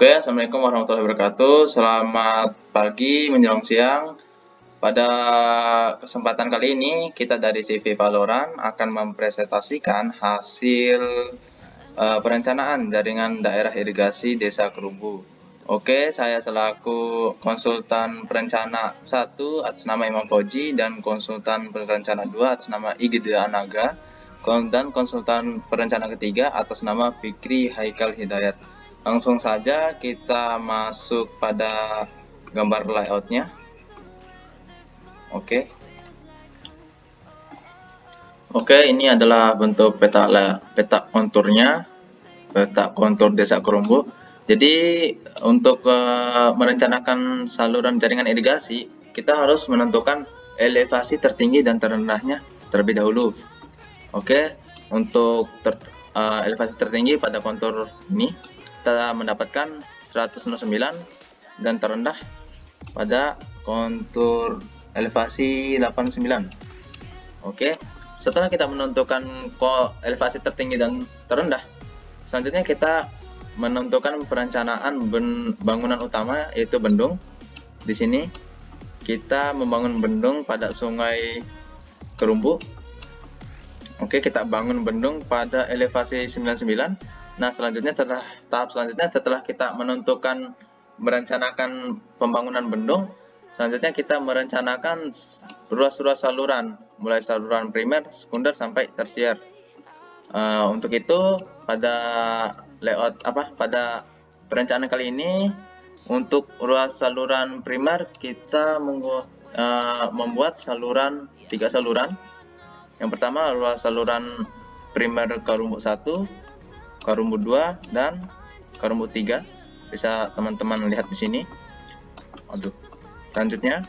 Oke, Assalamualaikum warahmatullahi wabarakatuh. Selamat pagi menjelang siang. Pada kesempatan kali ini, kita dari CV Valorant akan mempresentasikan hasil perencanaan jaringan daerah irigasi Desa Kerumbu. Oke, saya selaku konsultan perencana 1 atas nama Imam Fauji dan konsultan perencana 2 atas nama Igede Anaga dan konsultan perencana ketiga atas nama Fikri Haikal Hidayat. Langsung saja kita masuk pada gambar layoutnya. Oke, ini adalah bentuk peta konturnya, peta kontur Desa Kerumbu. Jadi untuk merencanakan saluran jaringan irigasi, kita harus menentukan elevasi tertinggi dan terendahnya terlebih dahulu. Oke, untuk elevasi tertinggi pada kontur ini kita mendapatkan 109 dan terendah pada kontur elevasi 89. Oke, setelah kita menentukan elevasi tertinggi dan terendah, selanjutnya kita menentukan perencanaan bangunan utama yaitu bendung. Di sini kita membangun bendung pada Sungai Kerumbu. Oke, kita bangun bendung pada elevasi 99. Nah, tahap selanjutnya setelah kita merencanakan pembangunan bendung, selanjutnya kita merencanakan ruas-ruas saluran, mulai saluran primer, sekunder sampai tersier. Untuk itu pada perencanaan kali ini untuk ruas saluran primer kita membuat 3 saluran. Yang pertama ruas saluran primer Kerumbu 1, Kerumbu 2 dan Kerumbu 3. Bisa teman-teman lihat di sini. Selanjutnya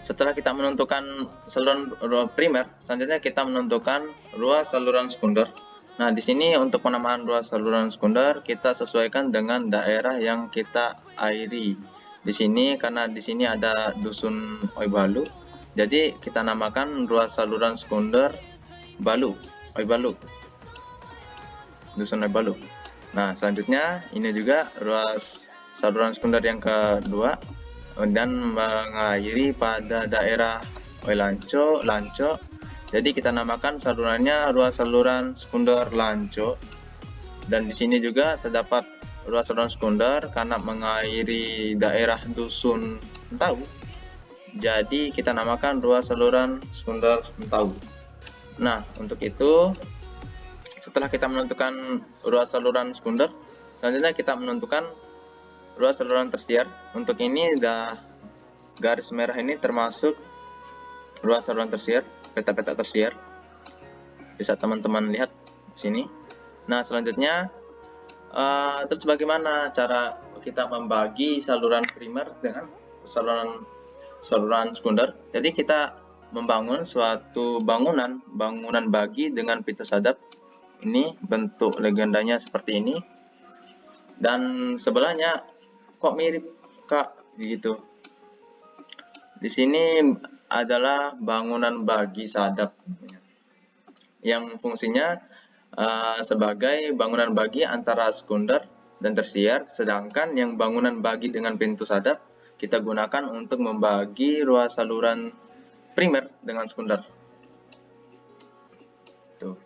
setelah kita menentukan saluran primer, selanjutnya kita menentukan ruas saluran sekunder. Nah, di sini untuk penamaan ruas saluran sekunder kita sesuaikan dengan daerah yang kita airi. Di sini karena di sini ada dusun Oibalu, jadi kita namakan ruas saluran sekunder Oibalu. Dusun Oibalu. Nah, selanjutnya ini juga ruas saluran sekunder yang kedua dan mengairi pada daerah Lanco. Jadi kita namakan salurannya ruas saluran sekunder Lanco. Dan di sini juga terdapat ruas saluran sekunder karena mengairi daerah Dusun Mentau. Jadi kita namakan ruas saluran sekunder Mentau. Nah, untuk itu setelah kita menentukan ruas saluran sekunder, selanjutnya kita menentukan ruas saluran tersier. Untuk ini garis merah ini termasuk ruas saluran tersier, peta-peta tersier. Bisa teman-teman lihat di sini. Nah, selanjutnya terus bagaimana cara kita membagi saluran primer dengan saluran sekunder? Jadi kita membangun suatu bangunan bagi dengan pintu sadap. Ini bentuk legendanya seperti ini. Dan sebelahnya kok mirip Kak gitu. Di sini adalah bangunan bagi sadap yang fungsinya sebagai bangunan bagi antara sekunder dan tersier, sedangkan yang bangunan bagi dengan pintu sadap kita gunakan untuk membagi ruas saluran primer dengan sekunder. Tuh.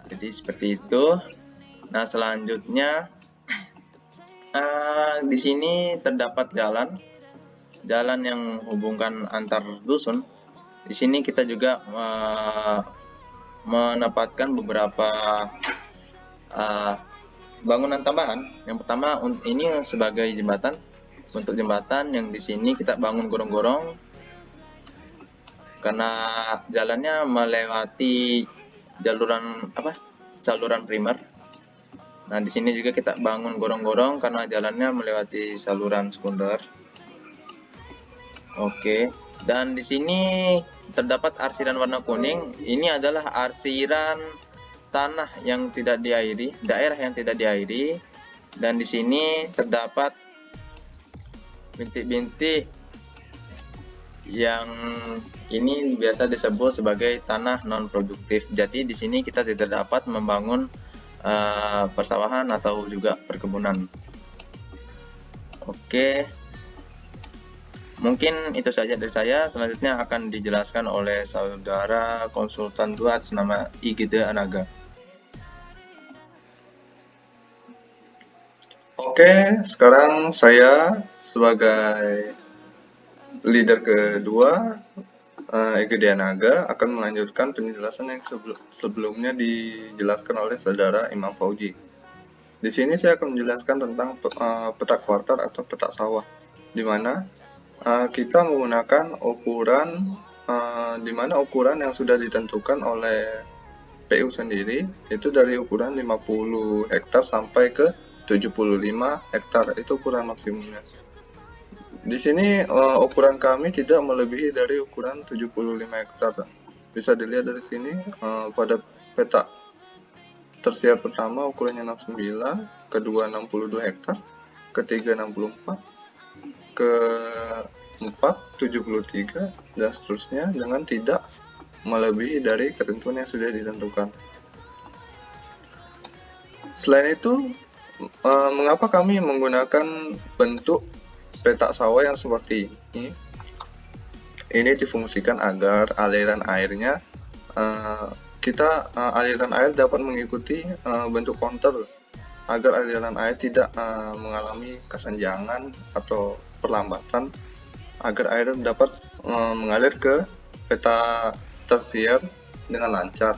Jadi seperti itu. Nah, selanjutnya di sini terdapat jalan yang menghubungkan antar dusun. Di sini kita juga menempatkan beberapa bangunan tambahan. Yang pertama ini sebagai jembatan, bentuk jembatan yang di sini kita bangun gorong-gorong karena jalannya melewati saluran primer. Nah, di sini juga kita bangun gorong-gorong karena jalannya melewati saluran sekunder. Oke, dan di sini terdapat arsiran warna kuning. Ini adalah arsiran tanah yang tidak diairi, daerah yang tidak diairi. Dan di sini terdapat bintik-bintik yang ini biasa disebut sebagai tanah non produktif. Jadi di sini kita tidak dapat membangun persawahan atau juga perkebunan. Oke, mungkin itu saja dari saya. Selanjutnya akan dijelaskan oleh saudara konsultan 2 atas nama IGD Anaga. Oke, sekarang saya sebagai leader kedua IGD Anaga akan melanjutkan penjelasan yang sebelumnya dijelaskan oleh saudara Imam Fauji. Di sini saya akan menjelaskan tentang peta kuartal atau peta sawah, di mana kita menggunakan ukuran di mana ukuran yang sudah ditentukan oleh PU sendiri itu dari ukuran 50 hektar sampai ke 75 hektar, itu ukuran maksimumnya. Di sini ukuran kami tidak melebihi dari ukuran 75 hektar. Bisa dilihat dari sini pada peta tersier pertama ukurannya 69, kedua 62 hektar, ketiga 64, keempat 73, dan seterusnya dengan tidak melebihi dari ketentuan yang sudah ditentukan. Selain itu, mengapa kami menggunakan bentuk peta sawah yang seperti ini? Ini difungsikan agar aliran airnya aliran air dapat mengikuti bentuk kontur, agar aliran air tidak mengalami kesenjangan atau perlambatan, agar air dapat mengalir ke peta tersier dengan lancar.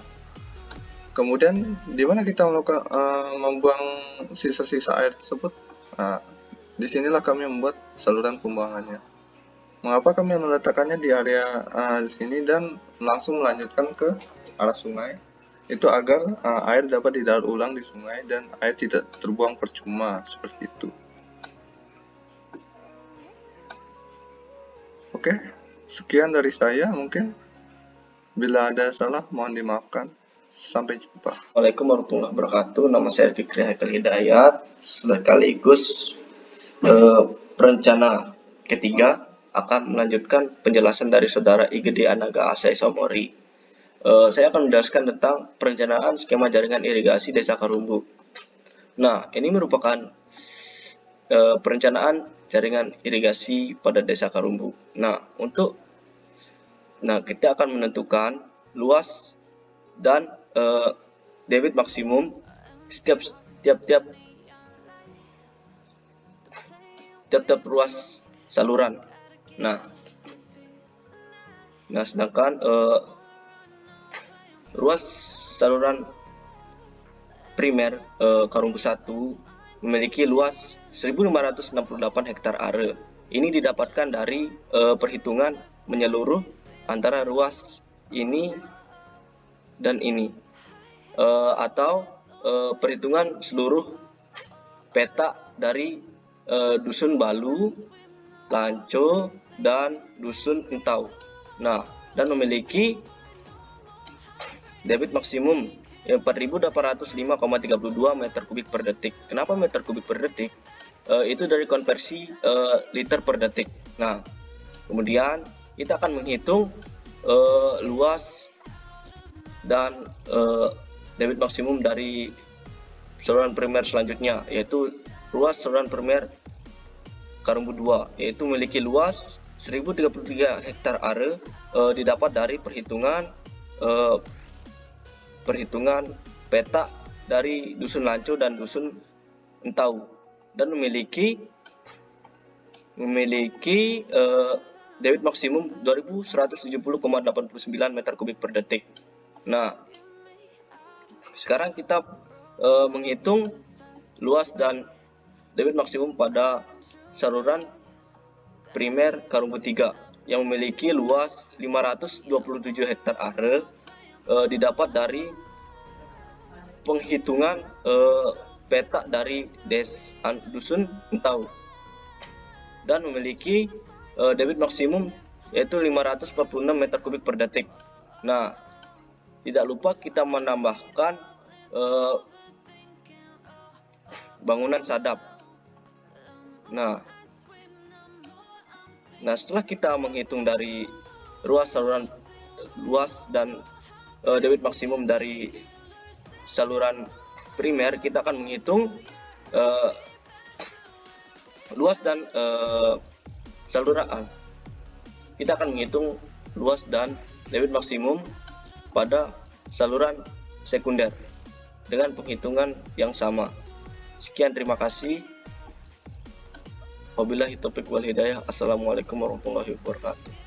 Kemudian di mana kita melakukan membuang sisa-sisa air tersebut? Nah, disinilah kami membuat saluran pembuangannya. Mengapa kami meletakkannya di area di sini dan langsung melanjutkan ke arah sungai? Itu agar air dapat didaur ulang di sungai dan air tidak terbuang percuma, seperti itu. Oke, sekian dari saya. Mungkin bila ada salah mohon dimaafkan. Sampai jumpa. Assalamualaikum warahmatullahi wabarakatuh. Nama saya Fikri Haikal Hidayat, sekaligus perencana ketiga akan melanjutkan penjelasan dari saudara IGD Anaga Asai Somori. Saya akan menjelaskan tentang perencanaan skema jaringan irigasi Desa Karumbu. Nah, ini merupakan perencanaan jaringan irigasi pada Desa Karumbu. Nah, kita akan menentukan luas dan debit maksimum setiap ruas saluran. Nah sedangkan ruas saluran primer Karumbu 1 memiliki luas 1568 hektar are. Ini didapatkan dari perhitungan menyeluruh antara ruas ini dan ini, atau perhitungan seluruh peta dari Dusun Balu, Lanco, dan Dusun Entau. Nah, dan memiliki debit maksimum 4.805,32 meter kubik per detik. Kenapa meter kubik per detik? Itu dari konversi liter per detik. Nah, kemudian kita akan menghitung luas dan debit maksimum dari saluran primer selanjutnya, yaitu ruas saluran primer Karumbu 2, yaitu memiliki luas 1033 hektar are, didapat dari perhitungan peta dari Dusun Lanco dan Dusun Entau, dan memiliki debit maksimum 2170,89 meter kubik per detik. Nah, sekarang kita menghitung luas dan debit maksimum pada saluran primer Karumbu 3 yang memiliki luas 527 hektar are, didapat dari penghitungan peta dari Dusun Entau, dan memiliki debit maksimum yaitu 546 meter kubik per detik. Nah, tidak lupa kita menambahkan bangunan sadap. Nah, setelah kita menghitung dari ruas dan debit maksimum dari saluran primer, kita akan menghitung luas dan saluran. Kita akan menghitung luas dan debit maksimum pada saluran sekunder dengan penghitungan yang sama. Sekian, terima kasih. Wabillahi taufiq wal hidayah. Assalamualaikum warahmatullahi wabarakatuh.